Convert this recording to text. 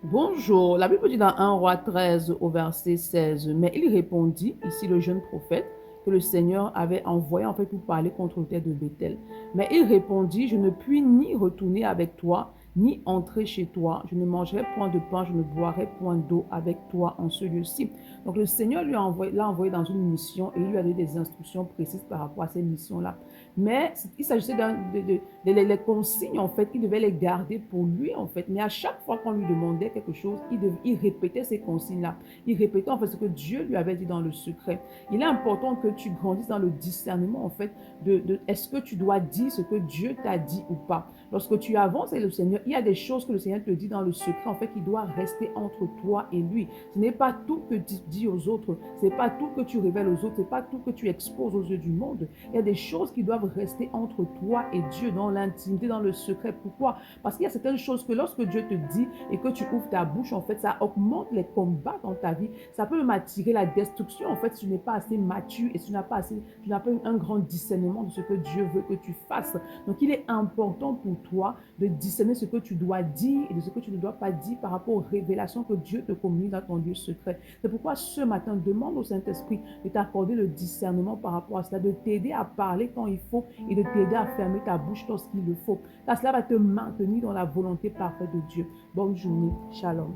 Bonjour, la Bible dit dans 1 Roi 13 au verset 16, mais il répondit, ici le jeune prophète, que le Seigneur avait envoyé en fait pour parler contre le terre de Bethel. Mais il répondit, je ne puis ni retourner avec toi, ni entrer chez toi. Je ne mangerai point de pain, je ne boirai point d'eau avec toi en ce lieu-ci. Donc le Seigneur l'a envoyé dans une mission et il lui a donné des instructions précises par rapport à ces missions-là. Mais il s'agissait les consignes, en fait, il devait les garder pour lui, en fait. Mais à chaque fois qu'on lui demandait quelque chose, il répétait ces consignes-là. Il répétait, en fait, ce que Dieu lui avait dit dans le secret. Il est important que tu grandisses dans le discernement, en fait, est-ce que tu dois dire ce que Dieu t'a dit ou pas. Lorsque tu avances avec le Seigneur, il y a des choses que le Seigneur te dit dans le secret, en fait, qui doit rester entre toi et lui. Ce n'est pas tout que tu dis aux autres, ce n'est pas tout que tu révèles aux autres, ce n'est pas tout que tu exposes aux yeux du monde. Il y a des choses qui doivent rester entre toi et Dieu, dans l'intimité, dans le secret. Pourquoi? Parce qu'il y a certaines choses que lorsque Dieu te dit et que tu ouvres ta bouche, en fait, ça augmente les combats dans ta vie. Ça peut même attirer la destruction, en fait, si tu n'es pas assez mature et si tu n'as pas eu un grand discernement de ce que Dieu veut que tu fasses. Donc, il est important pour toi de discerner ce que tu dois dire et de ce que tu ne dois pas dire par rapport aux révélations que Dieu te communique dans ton lieu secret. C'est pourquoi ce matin, demande au Saint-Esprit de t'accorder le discernement par rapport à cela, de t'aider à parler quand il faut et de t'aider à fermer ta bouche lorsqu'il le faut. Car cela va te maintenir dans la volonté parfaite de Dieu. Bonne journée. Shalom.